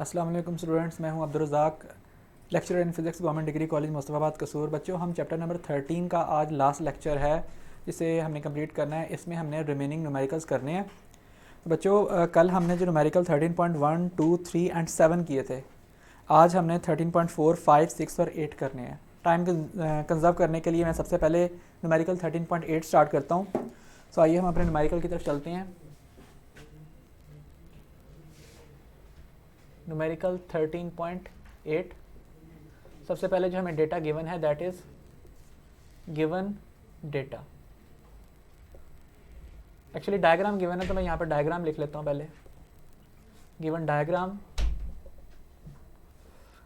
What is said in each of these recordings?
अस्सलाम वालेकुम स्टूडेंट्स, मैं हूं Abdul Razzaq, lecturer in physics government degree college Mustafabad Kasur. बच्चों, हम चैप्टर नंबर 13 का आज लास्ट लेक्चर है जिसे हमने कंप्लीट करना है। इसमें हमने रिमेनिंग न्यूमेरिकल्स करने हैं। तो बच्चों, कल हमने जो न्यूमेरिकल 13.1, 2, 3 एंड 7 किए थे, आज हमने 13.4, 5, 6 और 8 करने हैं। टाइम कंजर्व करने के लिए मैं सबसे पहले न्यूमेरिकल 13.8 स्टार्ट करता हूँ। सो आइए हम अपने न्यूमेरिकल की तरफ चलते हैं। न्यूमेरिकल 13.8, सबसे पहले जो हमें डेटा गिवन है that is given data. Actually diagram given है तो मैं यहाँ पर डायग्राम लिख लेता हूँ पहले, गिवन डायग्राम।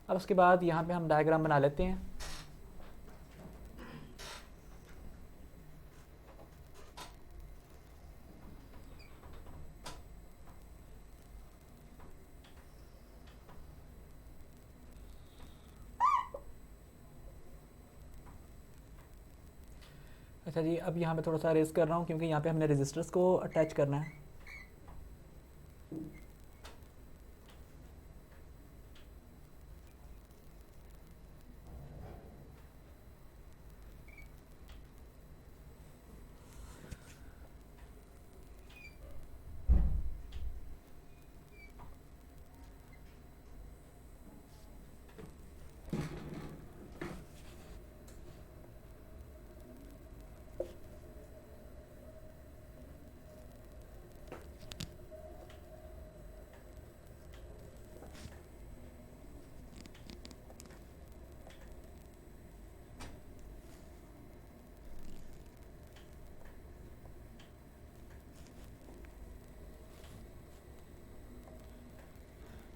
अब उसके बाद यहाँ पे हम डायग्राम बना लेते हैं। अच्छा जी, अब यहाँ पे थोड़ा सा रेस कर रहा हूँ क्योंकि यहाँ पे हमने रजिस्टर्स को अटैच करना है।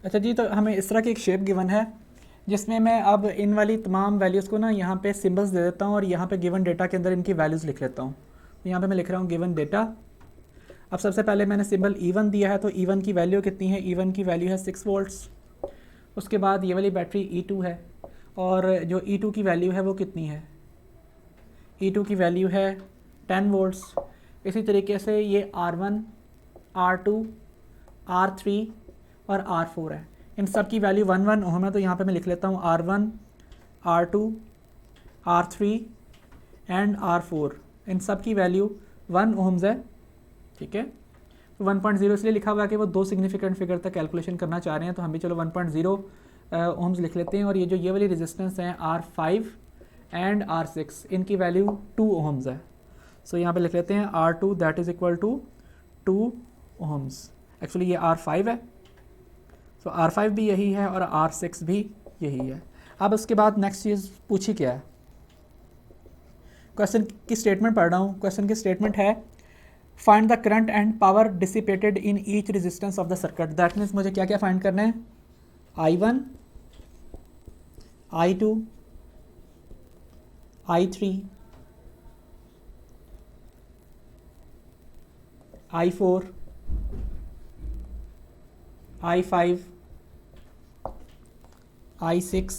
अच्छा जी, तो हमें इस तरह की एक शेप गिवन है जिसमें मैं अब इन वाली तमाम वैल्यूज़ को ना यहाँ पे सिंबल्स दे देता हूँ और यहाँ पे गिवन डेटा के अंदर इनकी वैल्यूज़ लिख लेता हूँ। यहाँ पे मैं लिख रहा हूँ गिवन डेटा। अब सबसे पहले मैंने सिंबल E1 दिया है, तो E1 की वैल्यू कितनी है? E1 की वैल्यू है 6 वोल्ट्स। उसके बाद ये वाली बैटरी E2 है और जो E2 की वैल्यू है वो कितनी है? E2 की वैल्यू है 10 वोल्ट्स। इसी तरीके से ये R1, R2, R3 और R4 है। इन सब की वैल्यू 1 ओम है, तो यहाँ पे मैं लिख लेता हूँ R1, R2, R3 and R4। इन सब की वैल्यू 1 ओम्स है, ठीक है। तो 1.0 इसलिए लिखा हुआ है कि वो दो सिग्निफिकेंट फिगर तक कैलकुलेशन करना चाह रहे हैं, तो हम भी चलो 1.0 ओम्स लिख लेते हैं। और ये जो ये वाली रेजिस्टेंस है R5 एंड R6, इनकी वैल्यू 2 ओम्स है। सो यहाँ पे लिख लेते हैं R2 that is equal to 2 ohms. Actually ये R5 है, तो R5 भी यही है और R6 भी यही है। अब उसके बाद नेक्स्ट चीज़ पूछी क्या है? क्वेश्चन की स्टेटमेंट पढ़ रहा हूँ। क्वेश्चन की स्टेटमेंट है find the current and power dissipated in each resistance of the circuit. That means मुझे क्या क्या फाइंड करना है? I1, I2, I3, I4, I5, I6,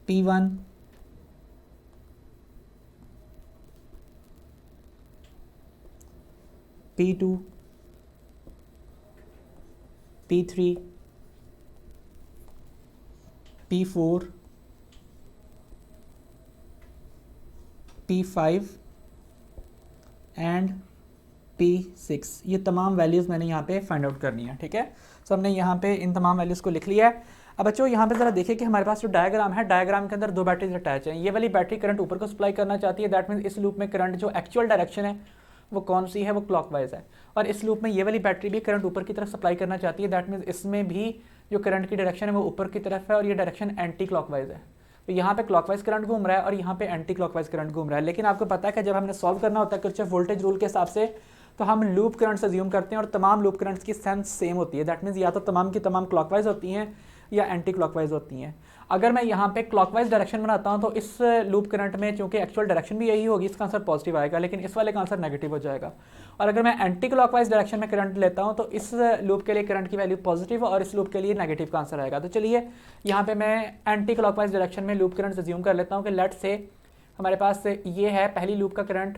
P1, P2, P3, P4, P5 and P6। ये तमाम वैल्यूज़ मैंने यहाँ पे फाइंड आउट करनी है, ठीक है। सो हमने यहाँ पे इन तमाम वैल्यूज़ को लिख लिया है। अब बच्चों यहाँ पे ज़रा देखिए कि हमारे पास जो डायग्राम है, डायग्राम के अंदर दो बैटरीज अटैच हैं। ये वाली बैटरी करंट ऊपर को सप्लाई करना चाहती है, दैट मीन्स इस लूप में करंट जो एक्चुअल डायरेक्शन है वो कौन सी है? वो क्लॉकवाइज है। और इस लूप में ये वाली बैटरी भी करंट ऊपर की तरफ सप्लाई करना चाहती है, दैट मीन्स इसमें भी जो करंट की डायरेक्शन है वो ऊपर की तरफ है और ये डायरेक्शन एंटी क्लॉकवाइज है। तो यहाँ पे क्लॉकवाइज करंट घूम रहा है और यहाँ पे एंटी क्लॉकवाइज करंट घूम रहा है। लेकिन आपको पता है कि जब हमने सॉल्व करना होता है किरचॉफ वोल्टेज रूल के हिसाब से, तो हम लूप करंट्स अज्यूम करते हैं और तमाम लूप करंट्स की सेंस सेम होती है। दैट मीन्स या तो तमाम की तमाम क्लॉकवाइज होती हैं या एंटी क्लॉकवाइज होती हैं। अगर मैं यहाँ पे क्लॉकवाइज डायरेक्शन बनाता हूँ तो इस लूप करंट में चूंकि एक्चुअल डायरेक्शन भी यही होगी, इसका आंसर पॉजिटिव आएगा, लेकिन इस वाले का आंसर नेगेटिव हो जाएगा। और अगर मैं एंटी क्लॉकवाइज डायरेक्शन में करंट लेता हूँ तो इस लूप के लिए करंट की वैल्यू पॉजिटिव और इस लूप के लिए नेगेटिव का आंसर आएगा। तो चलिए यहाँ पे मैं एंटी क्लॉकवाइज डायरेक्शन में लूप करंट अज्यूम कर लेता हूँ कि लेट से हमारे पास ये है पहली लूप का करंट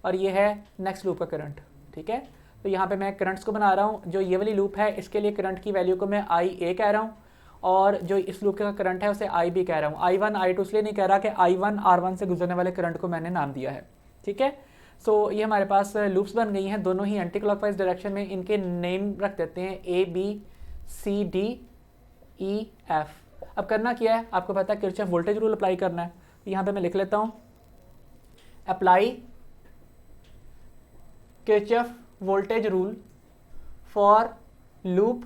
और ये है नेक्स्ट लूप का करंट, ठीक है। तो यहाँ पे मैं करंट्स को बना रहा हूँ। जो ये वाली लूप है इसके लिए करंट की वैल्यू को मैं आई ए कह रहा हूँ, और जो इस लूप का करंट है उसे आई बी कह रहा हूँ। I1 I2 इसलिए नहीं कह रहा कि I1 R1 से गुजरने वाले करंट को मैंने नाम दिया है, ठीक है। सो ये हमारे पास लूप्स बन गई हैं, दोनों ही एंटी क्लॉकवाइज डायरेक्शन में। इनके नेम रख देते हैं ABCDEF। अब करना क्या है, आपको पता है किरचॉफ वोल्टेज रूल अप्लाई करना है। तो यहाँ पे मैं लिख लेता हूँ apply Kirchhoff voltage rule for loop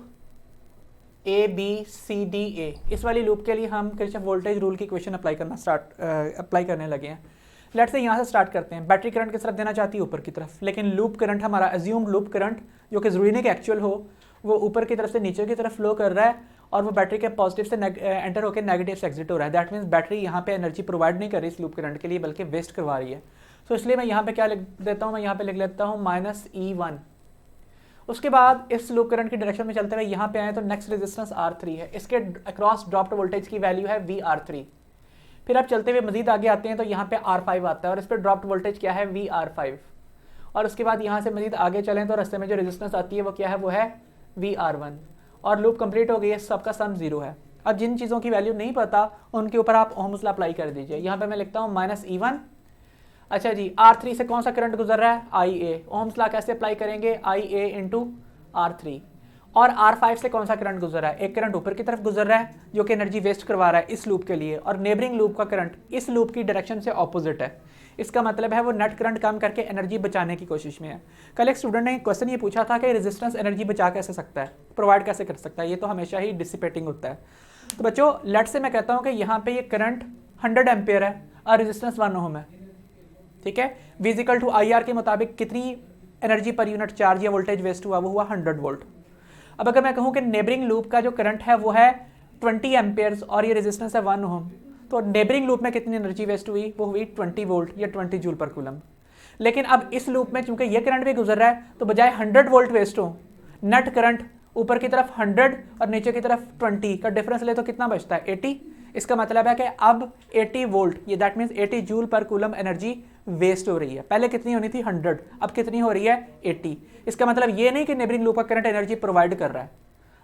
ABCDA। इस वाली लूप के लिए हम किरचॉफ वोल्टेज रूल की इक्वेशन अप्लाई करने लगे हैं। लेट्स से यहाँ से स्टार्ट करते हैं। बैटरी करंट किस तरफ देना चाहती है, ऊपर की तरफ, लेकिन लूप करंट हमारा अज्यूम्ड लूप करंट जो कि जरूरी नहीं कि एक्चुअल हो, वो ऊपर की तरफ से नीचे की तरफ फ्लो कर रहा है और वो बैटरी के पॉजिटिव से एंटर होकर नेगेटिव से एग्जिट हो रहा है। दैट मीन्स बैटरी यहाँ पे एनर्जी प्रोवाइड नहीं कर रही इस लूप करंट के लिए, बल्कि वेस्ट करवा रही है। तो इसलिए मैं यहाँ पे क्या लिख देता हूँ, मैं यहाँ पे लिख लेता हूँ -E1। उसके बाद इस लूप करंट की डायरेक्शन में चलते हुए यहाँ पे आए तो नेक्स्ट रेजिस्टेंस R3 है, इसके अक्रॉस ड्रॉप्ड वोल्टेज की वैल्यू है VR3। फिर आप चलते हुए मजीद आगे आते हैं तो यहाँ पे R5 आता है और इस पर ड्रॉप्ड वोल्टेज क्या है, VR5। और उसके बाद यहाँ से मजीद आगे चलें तो रास्ते में जो रेजिस्टेंस आती है वो क्या है, वो है VR1। और लूप कंप्लीट हो गई है, सबका सम 0 है। अब जिन चीज़ों की वैल्यू नहीं पता उनके ऊपर आप ओहम्स लॉ अप्लाई कर दीजिए। यहाँ पे मैं लिखता हूँ -E1। अच्छा जी, R3 से कौन सा करंट गुजर रहा है, IA। ओहम्स लॉ कैसे अप्लाई करेंगे, IA इंटू R3। और R5 से कौन सा करंट गुजर रहा है, एक करंट ऊपर की तरफ गुजर रहा है जो कि एनर्जी वेस्ट करवा रहा है इस लूप के लिए, और नेबरिंग लूप का करंट इस लूप की डायरेक्शन से ऑपोजिट है। इसका मतलब है वो नेट करंट कम करके एनर्जी बचाने की कोशिश में है। कल एक स्टूडेंट ने क्वेश्चन ये पूछा था कि रेजिस्टेंस एनर्जी बचा कैसे सकता है, प्रोवाइड कैसे कर सकता है, ये तो हमेशा ही डिसिपेटिंग होता है। तो बच्चों लेट से मैं कहता हूँ कि यहाँ पे ये करंट 100 एम्पेयर है और रेजिस्टेंस 1 ओम है, ठीक है। V = IR के मुताबिक कितनी एनर्जी पर यूनिट चार्ज या वोल्टेज वेस्ट हुआ, वो हुआ 100 वोल्ट। अब अगर मैं कहूँ कि नेबरिंग लूप का जो करंट है वो है 20 एम्पेयर्स और ये रेजिस्टेंस है 1 ओम, तो नेबरिंग लूप में कितनी एनर्जी वेस्ट हुई, वो हुई 20 वोल्ट या 20 जूल पर कूलम। लेकिन अब इस लूप में चूंकि ये करंट भी गुजर रहा है तो बजाय 100 वोल्ट वेस्ट हो, नेट करंट ऊपर की तरफ 100 और नीचे की तरफ 20 का डिफरेंस ले तो कितना बचता है, 80। इसका मतलब है कि अब 80 वोल्ट, ये that means 80 joule per coulomb energy waste हो रही है। पहले कितनी होनी थी, 100, अब कितनी हो रही है, 80। इसका मतलब ये नहीं कि नेबरिंग लूप का करंट एनर्जी प्रोवाइड कर रहा है,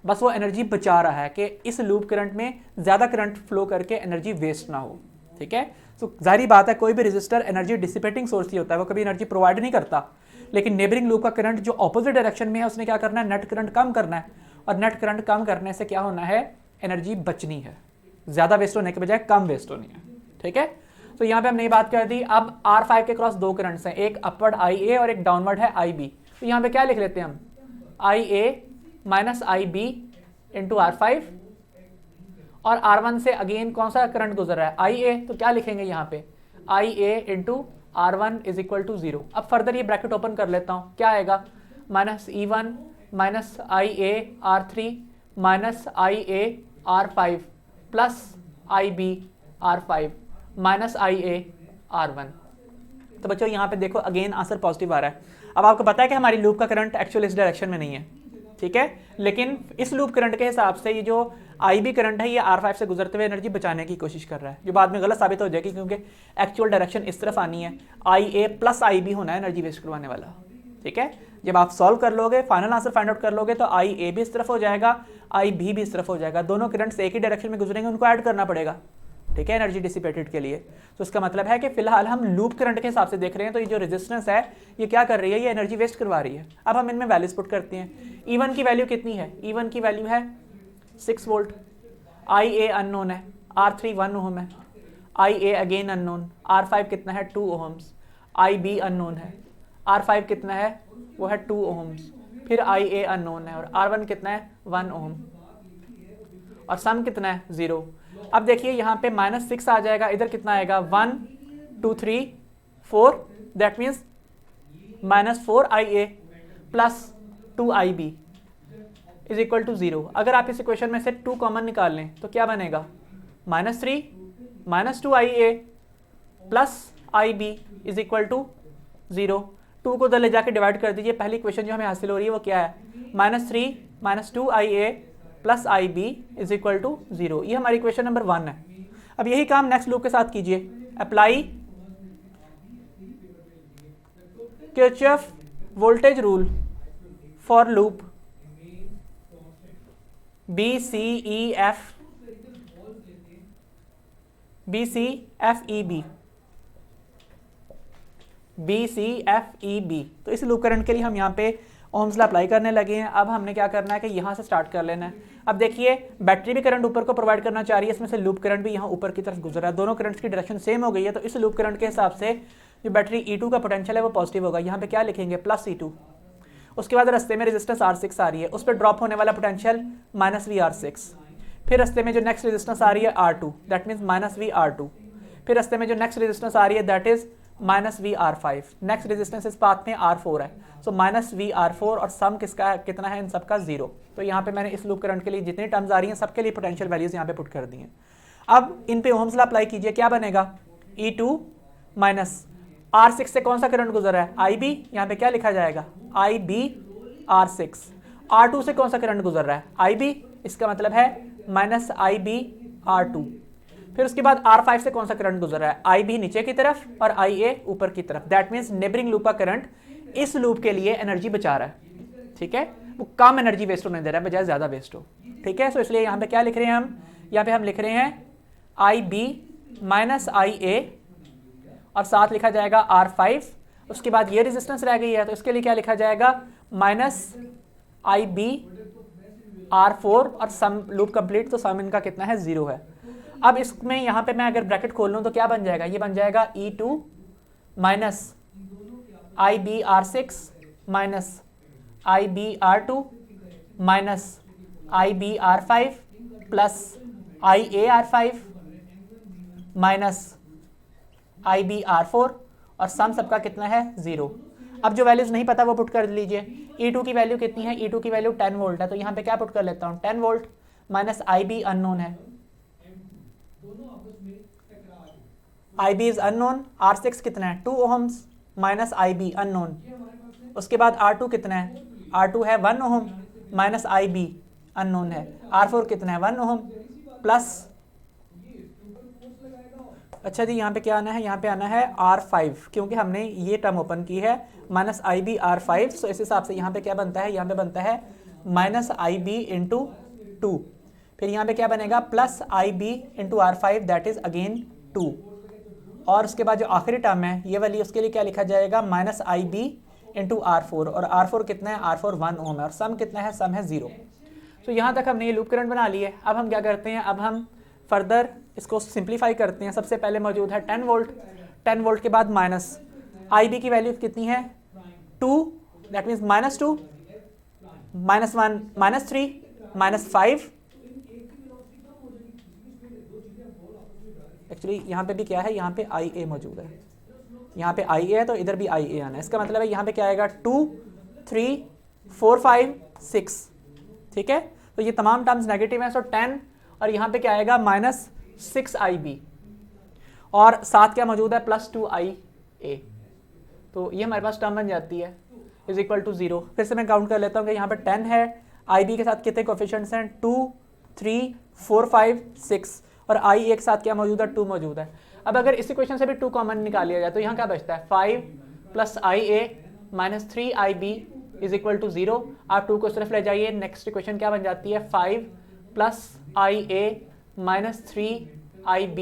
बस वो एनर्जी बचा रहा है कि इस लूप करंट में ज़्यादा करंट फ्लो करके एनर्जी वेस्ट ना हो, ठीक है। तो जाहिर बात है कोई भी रजिस्टर एनर्जी डिसिपेटिंग सोर्स ही होता है, वो कभी एनर्जी प्रोवाइड नहीं करता। लेकिन नेबरिंग लूप का करंट जो ऑपोजिट डायरेक्शन में है उसने क्या करना है, नेट करंट कम करना है, और नेट करंट कम करने से क्या होना है, एनर्जी बचनी है, ज़्यादा वेस्ट होने के बजाय कम वेस्ट होनी है, ठीक है। तो यहाँ पे हमने ये बात कर दी। अब R5 के क्रॉस दो करंट्स हैं, एक अपवर्ड IA और एक डाउनवर्ड है IB। तो यहाँ पे क्या लिख लेते हैं हम, IA minus IB into R5, और R1 से अगेन कौन सा करंट गुजर रहा है, IA। तो क्या लिखेंगे यहाँ पे, IA into R1 is equal to 0। अब फर्दर ये ब्रैकेट ओपन कर लेता हूँ, क्या आएगा, -E1 minus IA R3 minus IA R5 plus IB R5 minus IA R1। तो बच्चों यहाँ पे देखो अगेन आंसर पॉजिटिव आ रहा है। अब आपको पता है कि हमारी लूप का करंट एक्चुअल इस डायरेक्शन में नहीं है, ठीक है, लेकिन इस लूप करंट के हिसाब से ये जो IB करंट है ये R5 से गुजरते हुए एनर्जी बचाने की कोशिश कर रहा है, जो बाद में गलत साबित हो जाएगी क्योंकि एक्चुअल डायरेक्शन इस तरफ आनी है, IA प्लस IB होना है एनर्जी वेस्ट करवाने वाला, ठीक है। जब आप सॉल्व कर लोगे, फाइनल आंसर फाइंड आउट कर लोगे, तो IA भी इस तरफ हो जाएगा, IB भी इस तरफ हो जाएगा, दोनों करंट्स एक ही डायरेक्शन में गुजरेंगे, उनको ऐड करना पड़ेगा, ठीक है, एनर्जी डिसिपेटेड के लिए। तो इसका मतलब है कि फिलहाल हम लूप करंट के हिसाब से देख रहे हैं, तो ये जो रेजिस्टेंस है ये क्या कर रही है, ये एनर्जी वेस्ट करवा रही है। अब हम इनमें वैल्यूज पुट करते हैं। E1 की वैल्यू कितनी है, E1 की वैल्यू है 6 वोल्ट, IA अननोन है, R3 1 ओम है, IA अगेन अननोन, R5 कितना है 2 ओम्स, IB अननोन है, R5 कितना है वो है 2 ओम्स, फिर IA अननोन है, और R1 कितना है 1 ओम, और सम कितना है 0। अब देखिए यहाँ पे -6 आ जाएगा, इधर कितना आएगा 1 2 3 4, that means -4 IA plus 2 IB is equal to 0। अगर आप इस इक्वेशन में से 2 कॉमन निकाल लें तो क्या बनेगा, -3 -2 IA plus IB is equal to 0। 2 को उधर ले जाके डिवाइड कर दीजिए, पहली इक्वेशन जो हमें हासिल हो रही है वो क्या है, -3 -2 IA plus IB is equal to 0। ये हमारी इक्वेशन नंबर 1 है। अब यही काम नेक्स्ट लूप के साथ कीजिए, apply Kirchhoff voltage rule for loop B C E F B C F E B B C F E B. तो इस लूप करंट के लिए हम यहाँ पे ओम्स लॉ अप्लाई करने लगे हैं। अब हमने क्या करना है कि यहाँ से स्टार्ट कर लेना है। अब देखिए बैटरी भी करंट ऊपर को प्रोवाइड करना चाह रही है, इसमें से लूप करंट भी यहाँ ऊपर की तरफ गुजर रहा है, दोनों करंट्स की डायरेक्शन सेम हो गई है। तो इस लूप करंट के हिसाब से जो बैटरी E2 का पोटेंशियल है वो पॉजिटिव होगा। यहाँ पे क्या लिखेंगे, प्लस E2। उसके बाद रास्ते में रेजिस्टेंस R6 आ रही है, उस पर ड्रॉप होने वाला पोटेंशियल -VR6। फिर रास्ते में जो नेक्स्ट रेजिस्टेंस आ रही है R2, दैट मीन्स -VR2। फिर रास्ते में जो नेक्स्ट रेजिस्टेंस आ रही है that is -VR5। Next resistance इस पाथ में R4 है, सो -VR4 और सम किसका कितना है, इन सबका 0। तो यहाँ पे मैंने इस लूप करंट के लिए जितनी टर्म्स आ रही हैं सबके लिए पोटेंशियल वैल्यूज यहाँ पे पुट कर दी हैं। अब इन पे ओम्स लॉ अप्लाई कीजिए, क्या बनेगा, E2 माइनस R6 से कौन सा करंट गुजर रहा है, IB। यहाँ पे क्या लिखा जाएगा, IB R6। R2 से कौन सा करंट गुजर रहा है, IB, इसका मतलब है -IB R2। फिर उसके बाद R5 से कौन सा करंट गुजर रहा है, IB नीचे की तरफ और IA ऊपर की तरफ। दैट मीन्स नेबरिंग लूप का करंट इस लूप के लिए एनर्जी बचा रहा है, ठीक है, वो कम एनर्जी वेस्ट होने दे रहा है बजाय ज़्यादा वेस्ट हो, ठीक है। सो इसलिए यहाँ पे क्या लिख रहे हैं हम, यहाँ पे हम लिख रहे हैं IB -IA और साथ लिखा जाएगा R5। उसके बाद ये रेजिस्टेंस रह गई है, तो इसके लिए क्या लिखा जाएगा, -IB R4 और सम लूप कंप्लीट, तो सम इनका कितना है, 0 है। अब इसमें यहाँ पे मैं अगर ब्रैकेट खोल लूँ तो क्या बन जाएगा, ये बन जाएगा E2 minus IB R6 minus IB R2 minus IB R5 plus IA R5 minus IB R4 और सम सबका कितना है, 0। अब जो वैल्यूज नहीं पता वो पुट कर लीजिए। E2 की वैल्यू कितनी है, E2 की वैल्यू 10 वोल्ट है, तो यहाँ पे क्या पुट कर लेता हूँ, 10 वोल्ट माइनस IB अननोन है, IB इज अननोन। R6 कितना है, 2 ओहम्स माइनस IB अननोन। उसके बाद R2 कितना है, R2 है 1 ओहम माइनस IB अननोन है। R4 कितना है, 1 ओहम प्लस, अच्छा जी यहाँ पे क्या आना है, यहाँ पे आना है R5, क्योंकि हमने ये टर्म ओपन की है माइनस IB R5। सो इस हिसाब से यहाँ पे क्या बनता है, यहाँ पे बनता है माइनस IB इंटू 2। फिर यहाँ पे क्या बनेगा, plus IB into R5 that is again 2। और उसके बाद जो आखिरी टर्म है ये वाली, उसके लिए क्या लिखा जाएगा, माइनस IB इंटू R4। और R4 कितना है, R4 1 ओम है और सम कितना है, सम है 0। तो यहाँ तक हमने ये लूप करंट बना ली है। अब हम क्या करते हैं, अब हम फर्दर इसको सिंप्लीफाई करते हैं। सबसे पहले मौजूद है 10 वोल्ट, 10 वोल्ट के बाद माइनस IB की वैल्यू कितनी है, 2, दैट मीन्स -2 -1 -3 -5। एक्चुअली यहाँ पे भी क्या है, यहाँ पे IA मौजूद है, यहाँ पे IA है तो इधर भी IA आना है। इसका मतलब है यहाँ पे क्या आएगा, 2 3 4 5 6, ठीक है। तो ये तमाम टर्म्स नेगेटिव हैं, सो 10 और यहाँ पे क्या आएगा, -6 IB और साथ क्या मौजूद है, +2 IA। तो ये हमारे पास टर्म बन जाती है इज इक्वल टू 0। फिर से मैं काउंट कर लेता हूँ कि यहाँ पे 10 है, IB के साथ कितने कोफिशिएंट्स हैं, 2 3 4 5 6 और IA के साथ क्या मौजूद है, 2 मौजूद है। अब अगर इस इक्वेशन से भी 2 कॉमन निकाल लिया जाए तो यहाँ क्या बचता है, 5 plus IA minus 3 IB is equal to 0। आप 2 को सिर्फ ले जाइए, नेक्स्ट इक्वेशन क्या बन जाती है, 5 plus IA minus 3 IB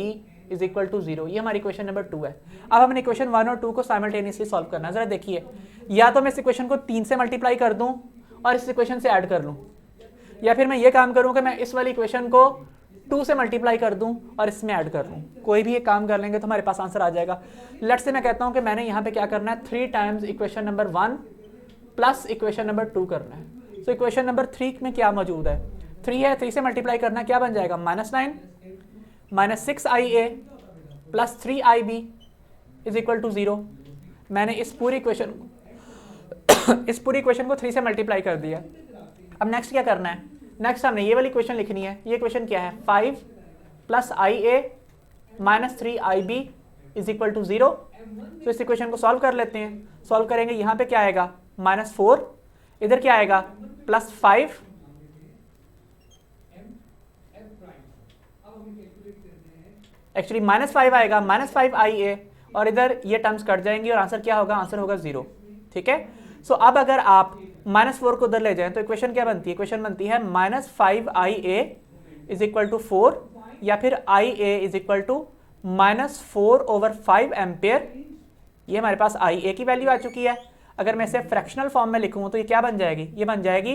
is equal to 0। ये हमारी इक्वेशन नंबर 2 है। अब हमने इक्वेशन 1 और 2 को साइमल्टेनियसली सॉल्व करना है। जरा देखिए, या तो मैं इस इक्वेशन को 3 से मल्टीप्लाई कर दूं और इस इक्वेशन से ऐड कर लूं, या फिर मैं ये काम करूं कि मैं इस वाली इक्वेशन को 2 से मल्टीप्लाई कर दूं और इसमें ऐड कर लूं। कोई भी एक काम कर लेंगे तो हमारे पास आंसर आ जाएगा। लेट्स से मैं कहता हूं कि मैंने यहाँ पे क्या करना है, 3 times equation number 1 plus equation number 2 करना है। सो इक्वेशन नंबर 3 में क्या मौजूद है, 3 है, 3 से मल्टीप्लाई करना, क्या बन जाएगा, -9 minus 6 IA plus 3 IB is equal to 0। मैंने इस पूरी इक्वेशन को 3 से मल्टीप्लाई कर दिया। अब नेक्स्ट क्या करना है, नेक्स्ट हमने ये वाली इक्वेशन लिखनी है। ये इक्वेशन क्या है, 5 plus IA minus 3 IB is equal to 0। तो इस इक्वेशन को सॉल्व कर लेते हैं। सॉल्व करेंगे, यहाँ पे क्या आएगा, -4, इधर क्या आएगा, +5, एक्चुअली -5 आएगा, -5 IA और इधर ये टर्म्स कट जाएंगी और आंसर क्या होगा, आंसर होगा 0, ठीक है। सो अब अगर आप -4 को उधर ले जाएं तो इक्वेशन क्या बनती है? इक्वेशन बनती है -5IA इज इक्वल टू 4 या फिर IA is equal to -4/5 ampere. ये हमारे पास IA की वैल्यू आ चुकी है। अगर मैं इसे फ्रैक्शनल फॉर्म में लिखूँ तो ये क्या बन जाएगी? ये बन जाएगी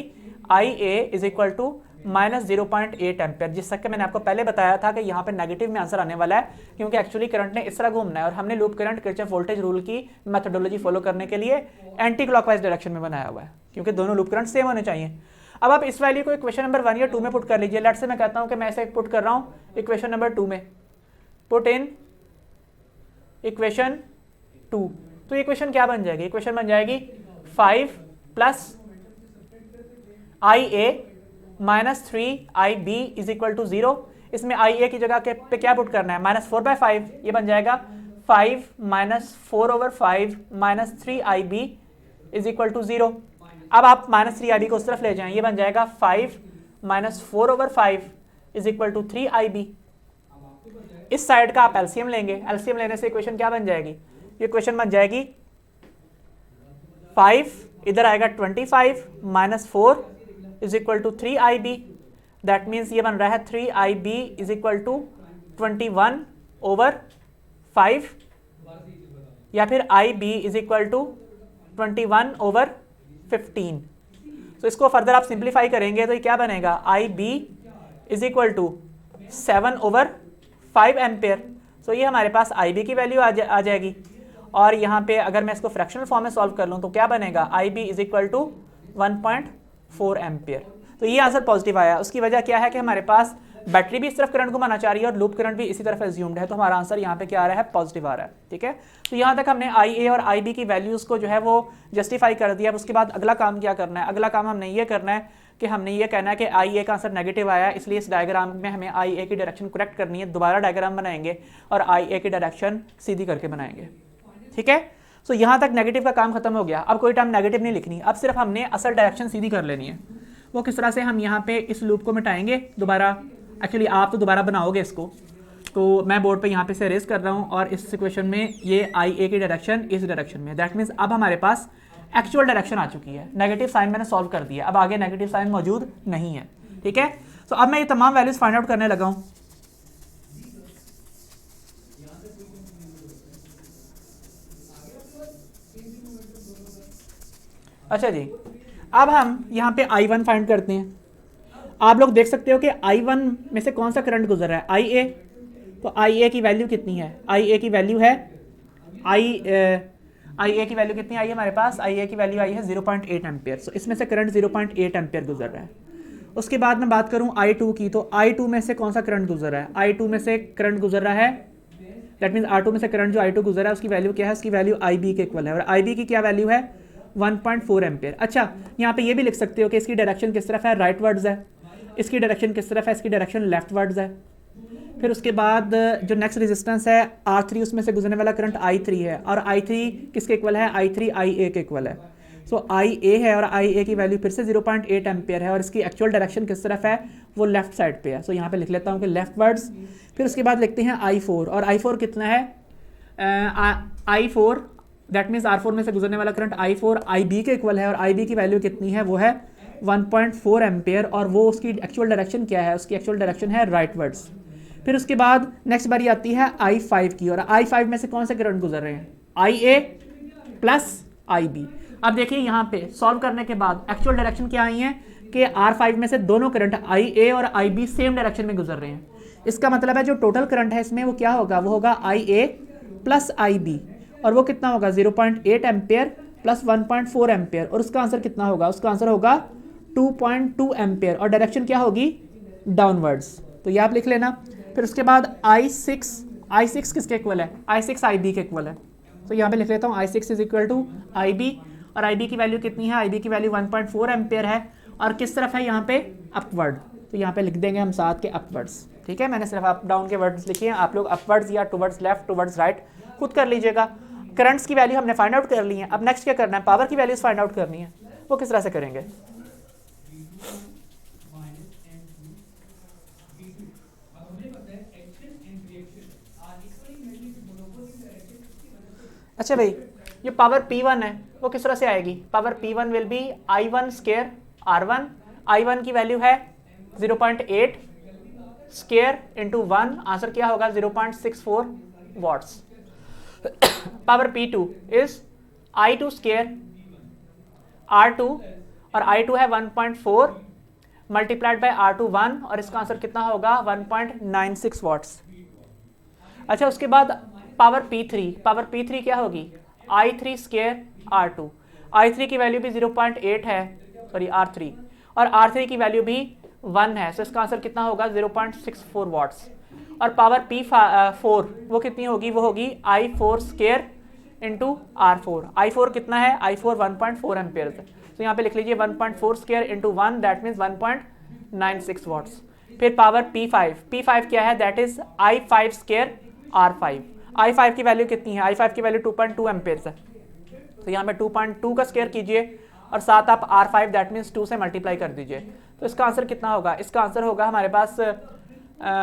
IA is equal to -0.8 ampere. जिस तक मैंने आपको पहले बताया था कि यहाँ पे नेगेटिव में आंसर आने वाला है, क्योंकि एक्चुअली करंट ने इस तरह घूमना है और हमने loop current Kirchhoff voltage rule की मेथोडोलॉजी फॉलो करने के लिए एंटी क्लॉकवाइज डायरेक्शन में बनाया हुआ है, क्योंकि दोनों लूप करंट सेम होने चाहिए। अब आप इस वैल्यू को इक्वेशन नंबर 1 या 2 में पुट कर लीजिए। लेट से मैं कहता हूँ कि मैं इसे पुट कर रहा हूँ इक्वेशन नंबर 2 में, पुट इन इक्वेशन 2। तो इक्वेशन क्या बन जाएगी? इक्वेशन बन जाएगी 5 plus IA -3IB is equal to 0। इसमें IA की जगह पे क्या पुट करना है? -4/5। ये बन जाएगा 5 -4/5 -3IB इज इक्वल टू 0। अब आप -3IB को उस तरफ ले जाएं, ये बन जाएगा 5 -4/5 इज इक्वल टू 3IB। इस साइड का आप एलसीएम लेंगे, एलसीएम लेने से इक्वेशन क्या बन जाएगी? ये इक्वेशन बन जाएगी 5 इधर आएगा 25 -4 is equal to 3IB। That means ये बन रहा है 3IB इज इक्वल टू 21/5 या फिर IB इज इक्वल टू 21/15। तो इसको फर्दर आप सिंप्लीफाई करेंगे तो ये क्या बनेगा? IB is equal to 7/5 ampere. तो ये हमारे पास IB की वैल्यू आ जाएगी। और यहाँ पे अगर मैं इसको फ्रैक्शनल फॉर्म में सॉल्व कर लूँ तो क्या बनेगा? IB is equal to 1.4 ampere. तो ये आंसर पॉजिटिव आया। उसकी वजह क्या है कि हमारे पास बैटरी भी इस तरफ करंट घुमाना चाह रही है और लूप करंट भी इसी तरफ एज्यूम्ड है, तो हमारा आंसर यहाँ पे क्या आ रहा है? पॉजिटिव आ रहा है। ठीक है, तो यहाँ तक हमने IA और IB की वैल्यूज़ को जो है वो जस्टिफाई कर दिया। उसके बाद अगला काम क्या करना है? अगला काम हमने ये करना है कि हमने ये कहना है कि IA का आंसर नेगेटिव आया, इसलिए इस डायग्राम में हमें IA की डायरेक्शन करेक्ट करनी है। दोबारा डायग्राम बनाएंगे और IA की डायरेक्शन सीधी करके बनाएंगे। ठीक है, तो यहाँ तक नेगेटिव का काम खत्म हो गया। अब कोई टर्म नेगेटिव नहीं लिखनी, अब सिर्फ हमने असल डायरेक्शन सीधी कर लेनी है। वो किस तरह से? हम यहाँ पे इस लूप को मिटाएंगे दोबारा। एक्चुअली आप तो दोबारा बनाओगे इसको, तो मैं बोर्ड पे यहाँ पे से रेज कर रहा हूँ और इस इक्वेशन में ये IA की डायरेक्शन इस डायरेक्शन में। दैट मीन्स अब हमारे पास एक्चुअल डायरेक्शन आ चुकी है। नेगेटिव साइन मैंने सॉल्व कर दिया, अब आगे नेगेटिव साइन मौजूद नहीं है। ठीक है, तो अब मैं ये तमाम वैल्यूज फाइंड आउट करने लगा हूँ। अच्छा जी, अब हम यहाँ पे I1 फाइंड करते हैं। आप लोग देख सकते हो कि I1 में से कौन सा करंट गुजर रहा है? IA। तो IA की वैल्यू कितनी है? IA की वैल्यू है IA की वैल्यू कितनी आई है हमारे पास? IA की वैल्यू आई है 0.8 एम्पेयर। सो इसमें से करंट 0.8 एम्पेयर गुजर रहा है। उसके बाद मैं बात करूँ I2 की, तो I2 में से कौन सा करंट गुजर रहा है? I2 में से करंट गुजर रहा है, दैट मीन्स R2 में से करंट जो I2 गुजर रहा है उसकी वैल्यू क्या है? उसकी वैल्यू IB के इक्वल है। और IB की क्या वैल्यू है? 1.4 एम्पेयर। अच्छा, यहाँ पे ये भी लिख सकते हो कि इसकी डायरेक्शन किस तरफ है? राइट वर्ड्स है। इसकी डायरेक्शन किस तरफ है? इसकी डायरेक्शन लेफ्ट वर्ड्स है। फिर उसके बाद जो नेक्स्ट रेजिस्टेंस है R3, उसमें से गुजरने वाला करंट I3 है और I3 किसके इक्वल है? I3 IA के इक्वल है। सो IA है और IA की वैल्यू फिर से 0.8 एम्पेयर है और इसकी एक्चुअल डायरेक्शन किस तरफ है? वो लेफ्ट साइड पे है। सो यहाँ पे लिख लेता हूँ कि लेफ्ट वर्ड्स। फिर उसके बाद लिखते हैं I4 और I4 कितना है? I4 दैट मीन्स R4 में से गुजरने वाला करंट I4 IB के इक्वल है और IB की वैल्यू कितनी है? वो है 1.4 एम्पेयर और वो उसकी एक्चुअल डायरेक्शन क्या है? उसकी एक्चुअल डायरेक्शन है राइट वर्ड्स। फिर उसके बाद नेक्स्ट बारी आती है I5 की और I5 में से कौन से करंट गुजर रहे हैं? IA plus IB। अब देखिए यहाँ पे सॉल्व करने के बाद एक्चुअल डायरेक्शन क्या आई है कि R5 में से दोनों करंट IA और IB सेम डायरेक्शन में गुजर रहे हैं। इसका मतलब है जो टोटल करंट है इसमें वो क्या होगा? वो होगा IA प्लस IB और वो कितना होगा? 0.8 एम्पेयर प्लस 1.4 एम्पेयर। और उसका आंसर कितना होगा? उसका आंसर होगा 2.2 एम्पेयर और डायरेक्शन क्या होगी? डाउनवर्ड्स। तो ये आप लिख लेना। फिर उसके बाद I6 किसके इक्वल है? I6 IB के इक्वल है। तो यहाँ पे लिख लेता हूँ I6 is equal to IB और IB की वैल्यू कितनी है? IB की वैल्यू 1.4 एम्पेयर है और किस तरफ है यहाँ पे? अपवर्ड। तो यहाँ पे लिख देंगे हम साथ के अपवर्ड्स। ठीक है, मैंने सिर्फ अप डाउन के वर्ड्स लिखे हैं, आप लोग अपवर्ड्स या टुवर्ड्स लेफ्ट टुवर्ड्स राइट खुद कर लीजिएगा। करंट्स की वैल्यू हमने फाइंड आउट कर ली है। अब नेक्स्ट क्या करना है? पावर की वैल्यूज फाइंड आउट करनी है। वो किस तरह से करेंगे? अच्छा भाई, जो पावर P1 है वो किस तरह से आएगी, power P1 will be I1 square R1, I1 की वैल्यू है 0.8 स्केयर इंटू 1, आंसर क्या होगा 0.64 watts. Power P2 is I2 square R2 और I2 है 1.4 मल्टीप्लाइड बाय R2 1 और इसका आंसर कितना होगा 1.96 वॉट्स। अच्छा उसके बाद पावर P3 क्या होगी I3 स्केयर R2, I3 की वैल्यू भी 0.8 है, सॉरी R3, और R3 की वैल्यू भी 1 है, तो इसका आंसर कितना होगा 0.64 वॉट्स। और पावर P4 वो कितनी होगी, वो होगी I4 square into R4, I4 कितना है, I4 1.4 एम्पेयर है, तो यहाँ पे लिख लीजिए 1.4 square into 1 that means 1.96 watts. फिर पावर P5 क्या है, that is I5 square R5, I5 की वैल्यू कितनी है, I5 की वैल्यू 2.2 एम्पेयर है, तो यहाँ पे 2.2 का स्केयर कीजिए और साथ आप R5 दैट मीन्स 2 से मल्टीप्लाई कर दीजिए, तो इसका आंसर कितना होगा, इसका आंसर होगा हमारे पास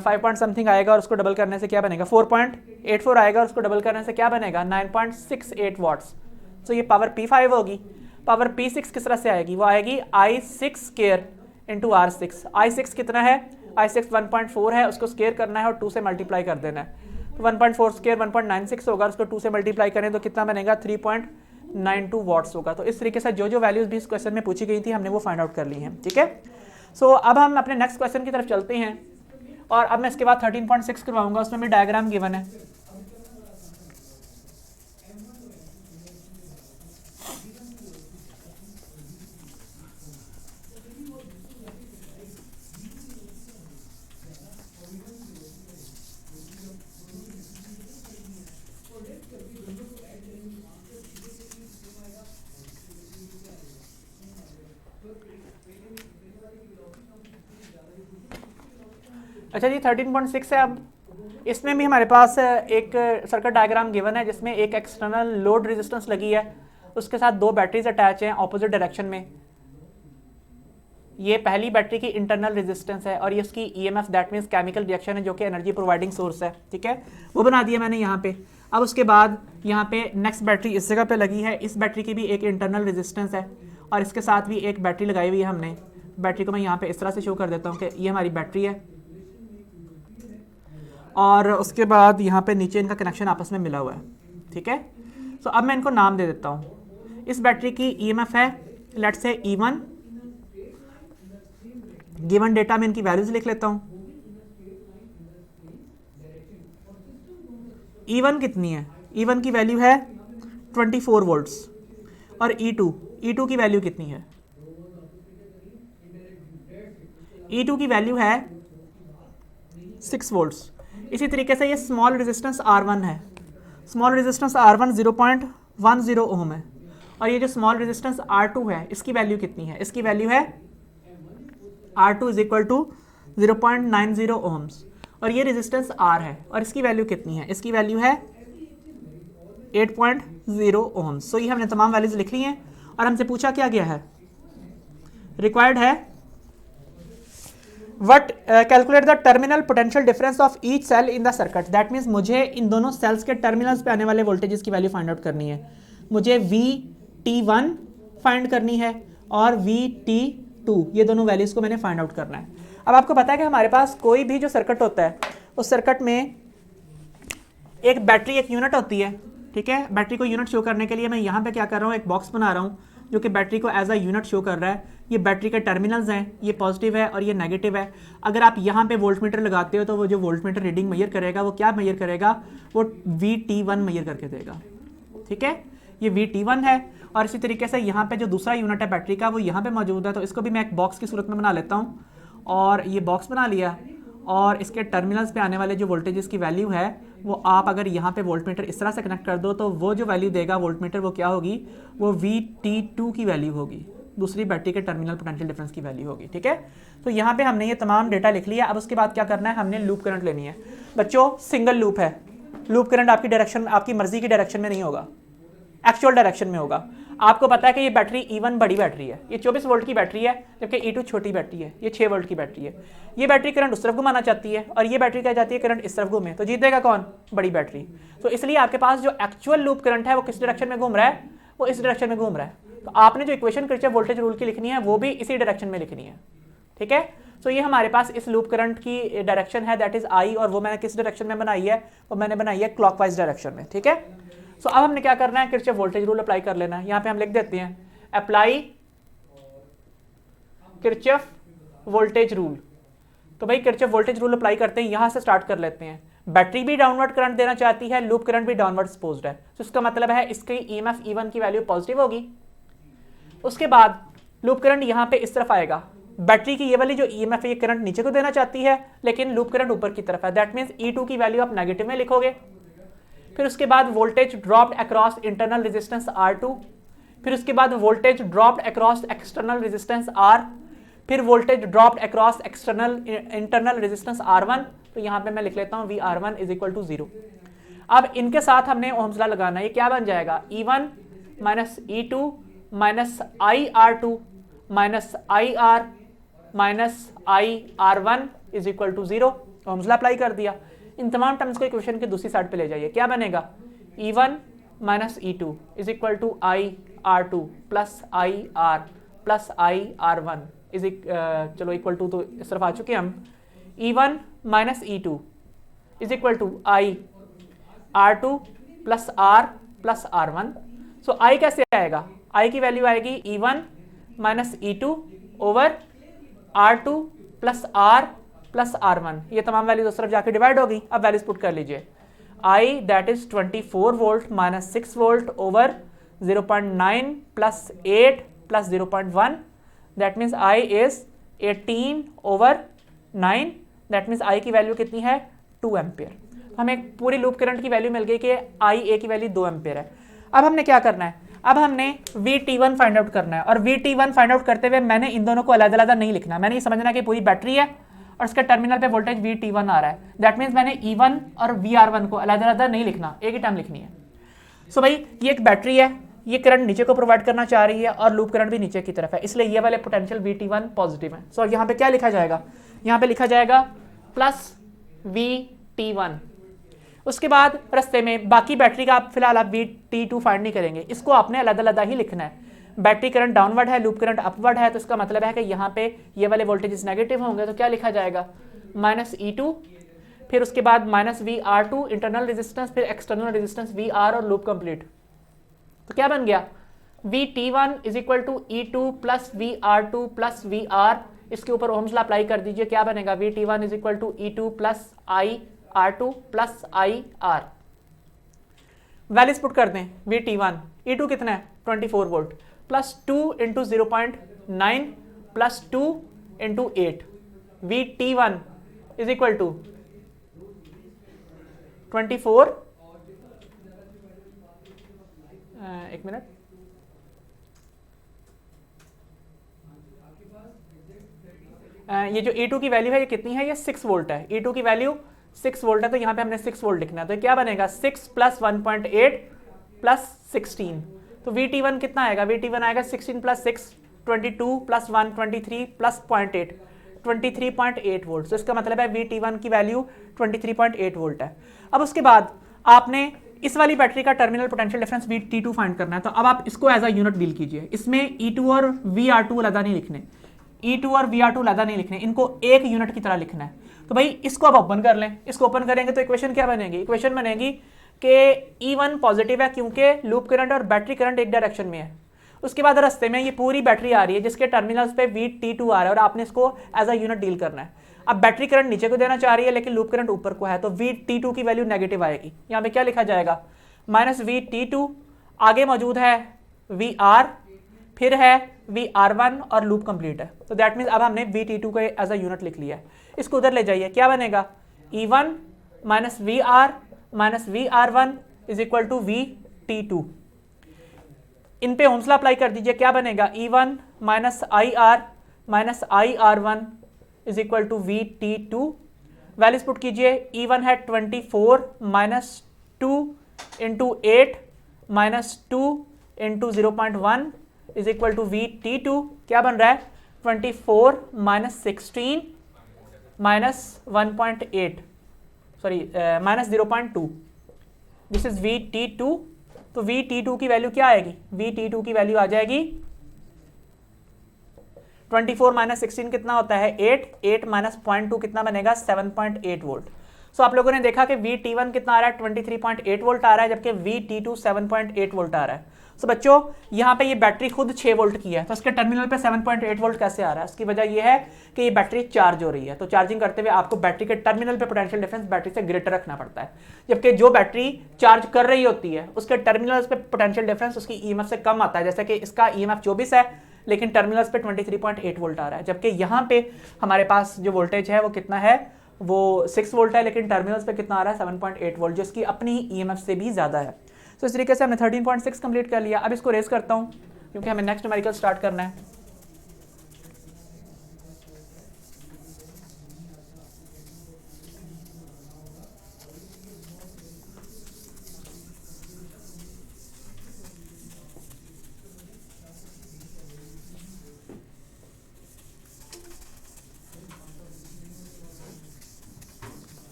5 पॉइंट समथिंग आएगा और उसको डबल करने से क्या बनेगा 4.84 आएगा और उसको डबल करने से क्या बनेगा 9.68 वॉट्स। तो ये पावर P5 होगी। पावर P6 किस तरह से आएगी, वो आएगी I6 square into R6, I6 कितना है, I6 1.4 है, उसको स्केयर करना है और 2 से मल्टीप्लाई कर देना है, तो 1.4 स्केयर 1.96 होगा, उसको 2 से मल्टीप्लाई करें तो कितना बनेगा 3.92 वॉट्स होगा। तो इस तरीके से जो वैल्यूज भी इस क्वेश्चन में पूछी गई थी हमने वो फाइंड आउट कर ली हैं, ठीक है। सो अब हम अपने नेक्स्ट क्वेश्चन की तरफ चलते हैं और अब मैं इसके बाद 13.6 करवाऊंगा, उसमें भी डायग्राम गिवन है। अच्छा जी 13.6 है। अब इसमें भी हमारे पास एक सर्किट डायग्राम गिवन है जिसमें एक एक्सटर्नल लोड रेजिस्टेंस लगी है, उसके साथ 2 बैटरीज अटैच हैं ऑपोजिट डायरेक्शन में। ये पहली बैटरी की इंटरनल रेजिस्टेंस है और ये उसकी EMF that means chemical reaction है जो कि एनर्जी प्रोवाइडिंग सोर्स है, ठीक है, वो बना दिया मैंने यहाँ पे। अब उसके बाद यहाँ पे नेक्स्ट बैटरी इस जगह पे लगी है, इस बैटरी की भी एक इंटरनल रेजिस्टेंस है और इसके साथ भी एक बैटरी लगाई हुई है हमने। बैटरी को मैं यहाँ पे इस तरह से शो कर देता हूँ कि ये हमारी बैटरी है और उसके बाद यहाँ पे नीचे इनका कनेक्शन आपस में मिला हुआ है, ठीक है। तो अब मैं इनको नाम दे देता हूँ। इस बैटरी की ईएमएफ है let's say E1, given data में इनकी वैल्यूज लिख लेता हूँ। E1 कितनी है, E1 की वैल्यू है 24 वोल्ट्स और E2 की वैल्यू कितनी है, E2 की वैल्यू है 6 वोल्ट्स। इसी तरीके से ये स्मॉल रेजिस्टेंस R1 है, स्मॉल रेजिस्टेंस R1 0.10 ओम है और ये जो स्मॉल रेजिस्टेंस R2 है इसकी वैल्यू कितनी है, इसकी वैल्यू है R2 is equal to 0.90 ohms और ये रेजिस्टेंस R है और इसकी वैल्यू कितनी है, इसकी वैल्यू है 8.0 ओम्स। सो ये हमने तमाम वैल्यूज लिख ली हैं और हमसे पूछा क्या गया है, रिक्वायर्ड है what calculate the terminal potential difference of each cell in the circuit. That means मुझे इन दोनों सेल्स के टर्मिनल्स पे आने वाले वोल्टेजेस की वैल्यू फाइंड आउट करनी है। मुझे VT1 फाइंड करनी है और VT2, ये दोनों वैल्यूज को मैंने फाइंड आउट करना है। अब आपको पता है कि हमारे पास कोई भी जो सर्किट होता है उस सर्किट में एक बैटरी एक यूनिट होती है, ठीक है। बैटरी को यूनिट शो करने के लिए मैं यहाँ पे क्या कर रहा हूँ, एक बॉक्स बना रहा हूँ जो कि बैटरी को एज अ यूनिट शो कर रहा है। ये बैटरी के टर्मिनल्स हैं, ये पॉजिटिव है और ये नेगेटिव है। अगर आप यहाँ पे वोल्टमीटर लगाते हो तो वो जो वोल्टमीटर रीडिंग मेजर करेगा वो क्या मेजर करेगा, वो VT1 मेजर करके देगा, ठीक है। ये VT1 है और इसी तरीके से यहाँ पे जो दूसरा यूनिट है बैटरी का वो यहाँ पे मौजूद है, तो इसको भी मैं एक बॉक्स की सूरत में बना लेता हूँ और ये बॉक्स बना लिया और इसके टर्मिनल्स पे आने वाले जो वोल्टेजेस की वैल्यू है वो आप अगर यहाँ पे वोल्टमीटर इस तरह से कनेक्ट कर दो तो वो जो वैल्यू देगा वोल्टमीटर वो क्या होगी, वो VT2 की वैल्यू होगी, दूसरी बैटरी के टर्मिनल पोटेंशियल डिफरेंस की वैल्यू होगी, ठीक है। तो यहाँ पे हमने ये तमाम डेटा लिख लिया। अब उसके बाद क्या करना है, हमने लूप करंट लेनी है। बच्चों सिंगल लूप है, लूप करंट आपकी डायरेक्शन, आपकी मर्जी की डायरेक्शन में नहीं होगा, एक्चुअल डायरेक्शन में होगा। आपको पता है कि ये बैटरी E1 बड़ी बैटरी है, ये 24 वोल्ट की बैटरी है, जबकि E2 छोटी बैटरी है, ये 6 वोल्ट की बैटरी है। ये बैटरी करंट उस तरफ घुमाना चाहती है और ये बैटरी क्या चाहती है, करंट इस तरफ घूमे, तो जीतेगा कौन, बड़ी बैटरी। तो इसलिए आपके पास जो एक्चुअल लूप करंट है वो किस डायरेक्शन में घूम रहा है, वो इस डायरेक्शन में घूम रहा है। तो आपने जो इक्वेशन किरचॉफ वोल्टेज रूल की लिखनी है वो भी इसी डायरेक्शन में लिखनी है, ठीक है। तो ये हमारे पास इस लूप करंट की डायरेक्शन है, दैट इज आई, और वो मैंने किस डायरेक्शन में बनाई है, वो मैंने बनाई है क्लॉकवाइज डायरेक्शन में, ठीक है। सो अब हमने क्या करना है, किरचॉफ वोल्टेज रूल अप्लाई कर लेना है। यहाँ पे हम लिख देते हैं अप्लाई किरचॉफ वोल्टेज रूल। तो भाई किरचॉफ वोल्टेज रूल अप्लाई करते हैं, यहां से स्टार्ट कर लेते हैं। बैटरी भी डाउनवर्ड करंट देना चाहती है, लूप करंट भी डाउनवर्ड एक्सपोज्ड है, तो इसका मतलब है इसकी ईएमएफ E1 की वैल्यू पॉजिटिव होगी। उसके बाद लूप करंट यहां पे इस तरफ आएगा, बैटरी की ये वाली जो ईएमएफ है ये करंट नीचे को देना चाहती है, लेकिन लूप करंट ऊपर की तरफ है, दैट मींस E2 की वैल्यू आप नेगेटिव में लिखोगे। फिर उसके बाद voltage dropped across internal resistance R2, फिर उसके बाद voltage dropped across external resistance R, फिर voltage dropped across external internal resistance R1। तो यहाँ पे मैं लिख लेता हूँ VR1 इज इक्वल टू 0। अब इनके साथ हमने ओम्स लॉ लगाना है, ये क्या बन जाएगा, E1 minus E2 minus IR2 minus IR minus IR1 is equal to 0। Ohm's law apply कर दिया। इन तमाम टर्म्स को इक्वेशन के दूसरी साइड पे ले जाइए, क्या बनेगा, E1 minus E2 is equal to IR2 plus IR plus IR1 is चलो इक्वल टू, तो इस तरफ आ चुके हम, E1 minus E2 is equal to IR2 plus R plus R1। So I कैसे आएगा, I की वैल्यू आएगी E1 minus E2 over R2 plus R plus R1। ये तमाम वैल्यूज उस तरफ जाके डिवाइड होगी। अब वैल्यूज पुट कर लीजिए, I that is 24 volt minus 6 volt over 0.9 plus 8 plus 0.1, that means I is 18 over 9, that means I की वैल्यू कितनी है, 2 एम्पियर। हमें पूरी लूप करंट की वैल्यू मिल गई कि IA की वैल्यू 2 एम्पियर है। अब हमने क्या करना है, अब हमने VT1 फाइंड आउट करना है, और VT1 फाइंड आउट करते हुए मैंने इन दोनों को अलग-अलग नहीं लिखना, मैंने ये समझना कि पूरी बैटरी है और इसके टर्मिनल पे वोल्टेज VT1 आ रहा है, दैट मीन्स मैंने E1 और VR1 को अलग-अलग नहीं लिखना, एक ही टाइम लिखनी है। सो भाई ये एक बैटरी है, ये करंट नीचे को प्रोवाइड करना चाह रही है और लूप करंट भी नीचे की तरफ है, इसलिए ये वाले पोटेंशियल VT1 पॉजिटिव है। सो यहाँ पे क्या लिखा जाएगा, यहाँ पे लिखा जाएगा प्लस VT1। उसके बाद रास्ते में बाकी बैटरी का आप फिलहाल आप VT2 फाइंड नहीं करेंगे, इसको आपने अलग-अलग ही लिखना है। बैटरी करंट डाउनवर्ड है, लूप करंट अपवर्ड है, तो इसका मतलब है कि यहाँ पे ये वाले वोल्टेजेस नेगेटिव होंगे, तो क्या लिखा जाएगा, माइनस E2, फिर उसके बाद माइनस VR2 इंटरनल रेजिस्टेंस, फिर एक्सटर्नल रेजिस्टेंस VR और लूप कंप्लीट। तो क्या बन गया, VT1 is equal to E2 plus VR2 plus VR। इसके ऊपर ओम्स लॉ अप्लाई कर दीजिए, क्या बनेगा, VT1 is equal to E2 plus IR2 plus IR। Values put कर दें, VT1 E2 कितना है 24 volt plus 2 into 0.9 plus 2 into 8, VT1 is equal to 24, एक मिनट, ये जो E2 की वैल्यू है ये कितनी है, ये 6 वोल्ट है, E2 की वैल्यू 6 वोल्ट है, तो यहाँ पे हमने 6 वोल्ट लिखना है, तो क्या बनेगा 6 प्लस 1.8 प्लस 16, तो VT1 कितना आएगा, VT1 आएगा 16 प्लस 6 22 प्लस 1 23 प्लस 0.8 23.8 वोल्ट। तो इसका मतलब है VT1 की वैल्यू 23.8 वोल्ट है। अब उसके बाद आपने इस वाली बैटरी का terminal potential difference VT2 find करना है, तो अब आप इसको एज अ यूनिट डील कीजिए। इसमें E2 और VR2 अलग नहीं लिखने, E2 और VR2 अलग नहीं लिखने, इनको एक यूनिट की तरह लिखना है। तो भाई इसको आप ओपन कर लें, इसको ओपन करेंगे तो इक्वेशन क्या बनेगी, इक्वेशन बनेगी कि E1 पॉजिटिव है क्योंकि लूप करंट और बैटरी करंट एक डायरेक्शन में है। उसके बाद रास्ते में ये पूरी बैटरी आ रही है जिसके टर्मिनल्स पे VT2 आ रहा है और आपने इसको एज अ यूनिट डील करना है। अब बैटरी करंट नीचे को देना चाह रही है लेकिन लूप करंट ऊपर को है, तो VT2 की वैल्यू नेगेटिव आएगी। यहाँ पे क्या लिखा जाएगा, माइनस VT2, आगे मौजूद है VR, फिर है VR1 और लूप कंप्लीट है, तो दैट मीन्स अब हमने VT2 को एज अ यूनिट लिख लिया है। इसको उधर ले जाइए, क्या बनेगा, E1 minus VR minus VR1 is equal to VT2। इन पे ओम्स लॉ अप्लाई कर दीजिए, क्या बनेगा, E1 minus IR minus IR1 is equal to VT2। Values put कीजिए, E1 है 24 minus 2 into 8 -2 × 0.1 is equal to VT2 क्या बन रहा है 24 - 16 -1.8 सॉरी -0.2 दिस इज VT2। तो VT2 की वैल्यू क्या आएगी, VT2 की वैल्यू आ जाएगी 24 - 16 कितना होता है 8 -0.2 कितना बनेगा 7.8 वोल्ट। सो आप लोगों ने देखा कि VT1 कितना आ रहा है 23.8 वोल्ट आ रहा है, जबकि VT2 7.8 वोल्ट आ रहा है। सो बच्चों यहाँ पे ये बैटरी खुद 6 वोल्ट की है, तो इसके टर्मिनल पे 7.8 वोल्ट कैसे आ रहा है? उसकी वजह ये है कि ये बैटरी चार्ज हो रही है, तो चार्जिंग करते हुए आपको बैटरी के टर्मिनल पे पोटेंशियल डिफरेंस बैटरी से ग्रेटर रखना पड़ता है, जबकि जो बैटरी चार्ज कर रही होती है उसके टर्मिनल्स पे पोटेंशियल डिफरेंस उसकी ईएमएफ से कम आता है। जैसे कि इसका ईएमएफ 24 है लेकिन टर्मिनल्स पे 23.8 वोल्ट आ रहा है, जबकि यहाँ पे हमारे पास जो वोल्टेज है वो कितना है, वो 6 वोल्ट है, लेकिन टर्मिनल्स पे कितना आ रहा है 7.8 वोल्ट, जो इसकी अपनी ईएमएफ से भी ज़्यादा है। तो इस तरीके से हमने 13.6 कंप्लीट कर लिया। अब इसको रेस करता हूँ क्योंकि हमें नेक्स्ट न्यूमेरिकल स्टार्ट करना है।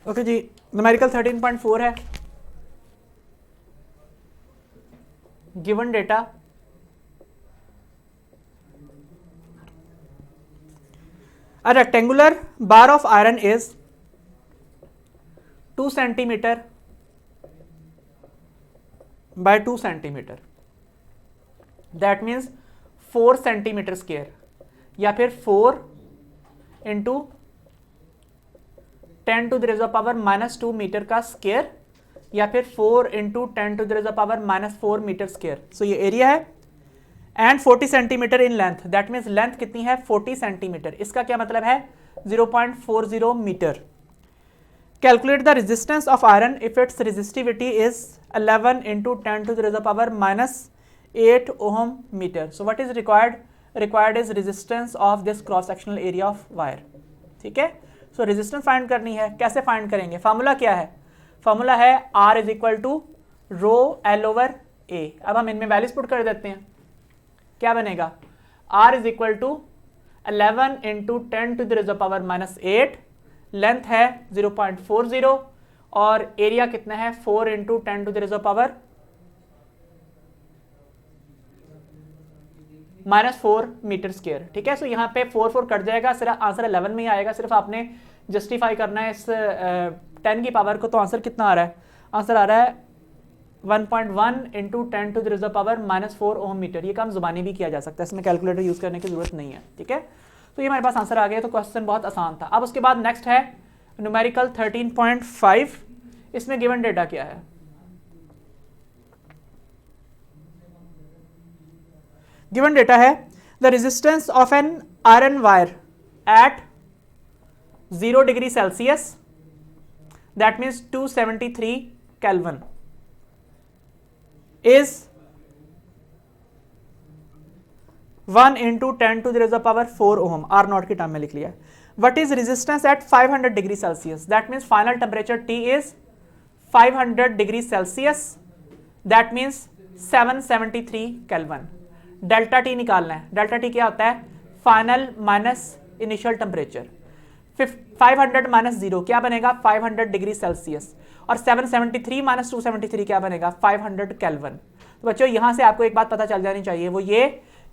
ओके जी, न्यूमेरिकल 13.4 है। Given data a rectangular bar of iron is 2 centimeter by 2 centimeter, that means 4 centimeter square, या फिर 4 into 10 to the raise of power -2 metre का स्क्वायर, या फिर 4 into 10 to the raise of power -4 metre square. So ये area है and 40 centimetre in length, that means length कितनी है 40 centimetre. इसका क्या मतलब है 0.40 metre. Calculate the resistance of iron if its resistivity is 11 into 10 to the raise of power -8 ohm metre. So what is required is resistance of this cross sectional area of wire. ठीक है, सो resistance find करनी है। कैसे find करेंगे, formula क्या है, formula है R is equal to ρL/A। अब हम इनमें वैल्यूज पुट कर देते हैं, क्या बनेगा R is equal to 11 into 10 to the raise of power -8, length है 0.40 और एरिया कितना है 4 into 10 to the raise of power -4 metre square. ठीक है, सो यहाँ पे 4 कट जाएगा, सिर्फ आंसर 11 में ही आएगा। सिर्फ आपने जस्टिफाई करना है इस 10 की पावर को। तो आंसर कितना आ रहा है, आंसर आ रहा है 1.1 into 10 to the raise of power -4 ohm metre. ये काम जुबानी भी किया जा सकता है, इसमें कैलकुलेटर यूज करने की जरूरत नहीं है। ठीक है, तो ये हमारे पास आंसर आ गया। तो क्वेश्चन बहुत आसान था। अब उसके बाद नेक्स्ट है न्यूमेरिकल 13.5। इसमें गिवन डेटा क्या है, गिवन डेटा है the resistance of an iron wire eight 0 degree Celsius, that means 273 kelvin is 1 into 10 to the raise of power 4 ohm, R not की टर्म में लिख लिया। What is resistance at 500 degree Celsius? That means final temperature T is 500 degree Celsius, that means 773 Kelvin। Delta T निकालना है। Delta T क्या होता है, final minus initial temperature. 500 - 0 क्या बनेगा 500 डिग्री सेल्सियस, और 773 - 273 क्या बनेगा 500 केल्विन। तो बच्चों यहां से आपको एक बात पता चल जानी चाहिए, वो ये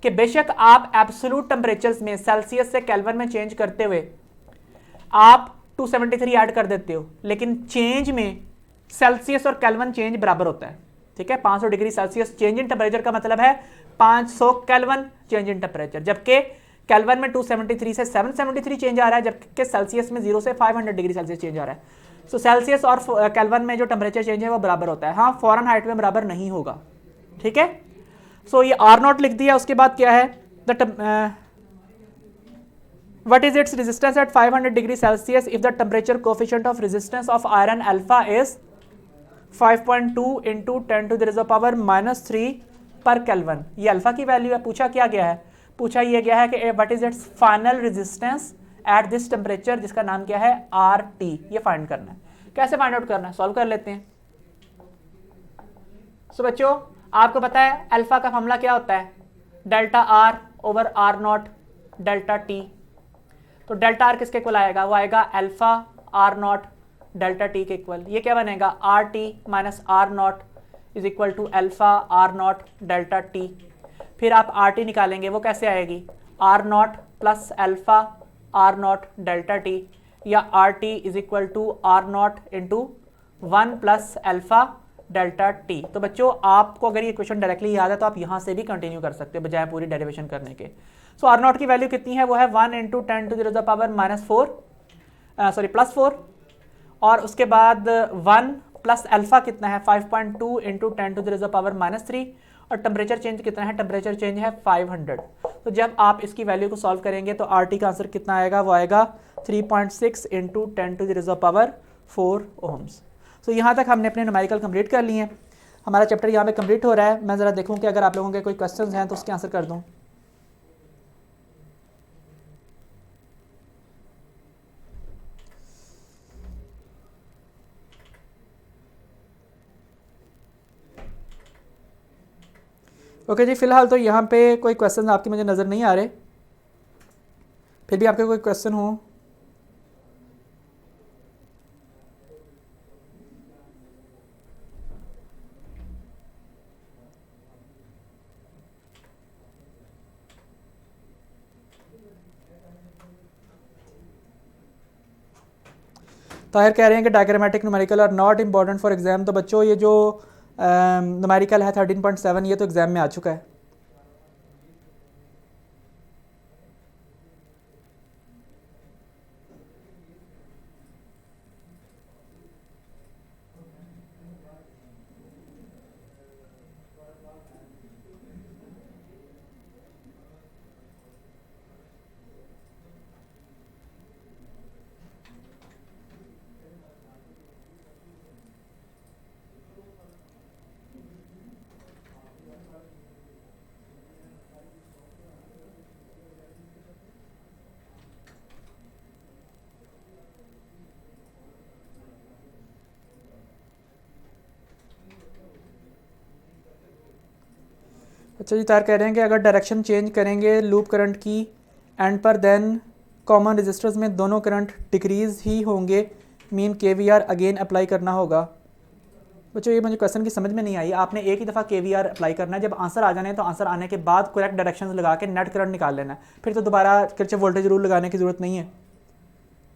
कि बेशक आप एब्सोल्यूट टेम्परेचर्स में सेल्सियस से केल्विन में चेंज करते हुए आप 273 ऐड कर देते हो, लेकिन चेंज में सेल्सियस और केल्विन चेंज बराबर होता है। ठीक है, 500 degree Celsius change in temperature का मतलब है 500 केल्विन चेंज इन टेम्परेचर, जबकि केल्विन में 273 से 773 चेंज आ रहा है, जबकि सेल्सियस में 0 से 500 डिग्री सेल्सियस चेंज आ रहा है। सो सेल्सियस और केल्विन में जो टेम्परेचर चेंज है वो बराबर होता है। हाँ, फ़ारेनहाइट में बराबर नहीं होगा। ठीक है, सो ये R नॉट लिख दिया। उसके बाद क्या है what is its resistance at 500 degree Celsius if the temperature coefficient of resistance of iron alpha is 5.2 into 10 to the raise of power -3 पर केल्विन। ये अल्फा की वैल्यू है। पूछा क्या गया है, पूछा ये गया है कि what is it's final resistance at this temperature, जिसका नाम क्या है RT, ये फाइंड करना है। कैसे फाइंड आउट करना है, सॉल्व कर लेते हैं। सो बच्चों आपको पता है अल्फा का फॉर्मूला क्या होता है, delta R over R0 delta T। तो डेल्टा R किसके इक्वल आएगा, वो आएगा अल्फा R0 डेल्टा T के इक्वल। ये क्या बनेगा, RT minus R0 is equal to alpha R0 delta T। फिर आप RT निकालेंगे, वो कैसे आएगी, R0 plus alpha R0 delta T, या RT is equal to R0 into 1 plus alpha delta T। तो बच्चों आपको अगर ये क्वेश्चन डायरेक्टली याद है तो आप यहाँ से भी कंटिन्यू कर सकते हो बजाय पूरी डेरिवेशन करने के। सो R0 की वैल्यू कितनी है, वो है 1 into 10 to the power plus 4, और उसके बाद 1 प्लस अल्फा कितना है 5.2 इंटू 10 टू द पावर -3, और टेम्परेचर चेंज कितना है, टेम्परेचर चेंज है 500। तो जब आप इसकी वैल्यू को सॉल्व करेंगे तो RT का आंसर कितना आएगा, वो आएगा 3.6 into 10 to the power 4 ohms. तो यहाँ तक हमने अपने न्यूमेरिकल कंप्लीट कर लिए हैं, हमारा चैप्टर यहाँ पे कंप्लीट हो रहा है। मैं ज़रा देखूँ कि अगर आप लोगों के कोई क्वेश्चंस हैं तो उसके आंसर कर दूँ। ओके जी, फिलहाल तो यहाँ पे कोई क्वेश्चन आपके मुझे नज़र नहीं आ रहे, फिर भी आपके कोई क्वेश्चन हो। ताहिर कह रहे हैं कि diagrammatic numerical are not important for exam. तो बच्चों ये जो न्यूमेरिकल है 13.7 ये तो एग्जाम में आ चुका है। अच्छा जी, तार कह रहे हैं कि अगर डायरेक्शन चेंज करेंगे लूप करंट की एंड पर देन कॉमन रजिस्टर्स में दोनों करंट डिक्रीज ही होंगे, मीन KVR अगेन अप्लाई करना होगा। बच्चों ये मुझे क्वेश्चन की समझ में नहीं आई। आपने एक ही दफ़ा KVR अप्लाई करना है, जब आंसर आ जाने तो आंसर आने के बाद करेक्ट डायरेक्शन लगा के नेट करंट निकाल लेना है, फिर तो दोबारा किरचॉफ वोल्टेज रूल लगाने की ज़रूरत नहीं है।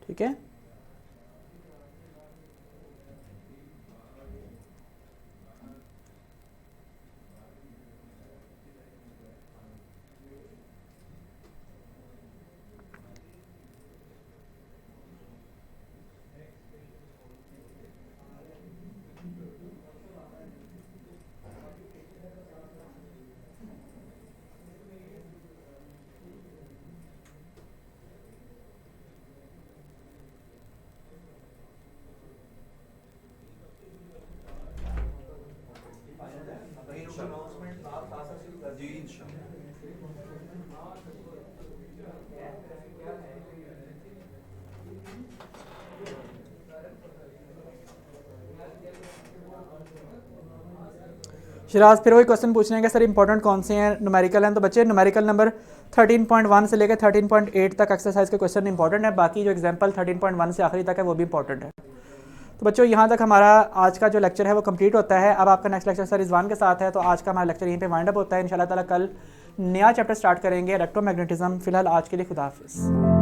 ठीक है, शिराज फिर वही क्वेश्चन पूछ रहे हैं कि सर इंपॉर्टेंट कौन से हैं, न्यूमेरिकल हैं। तो बच्चे न्यूमेरिकल नंबर 13.1 से लेकर 13.8 तक एक्सरसाइज के क्वेश्चन इंपॉर्टेंट है, बाकी जो एग्जाम्पल 13.1 से आखिरी तक है वो भी इंपॉर्टेंट है। तो बच्चों यहाँ तक हमारा आज का जो लेक्चर है वो कंप्लीट होता है। अब आपका नेक्स्ट लेक्चर सर रिजवान के साथ है, तो आज का हमारा लेक्चर यहीं पे वाइंड अप होता है। इंशाल्लाह ताला कल नया चैप्टर स्टार्ट करेंगे इलेक्ट्रोमैग्नेटिज्म। फिलहाल आज के लिए खुदा हाफिज़।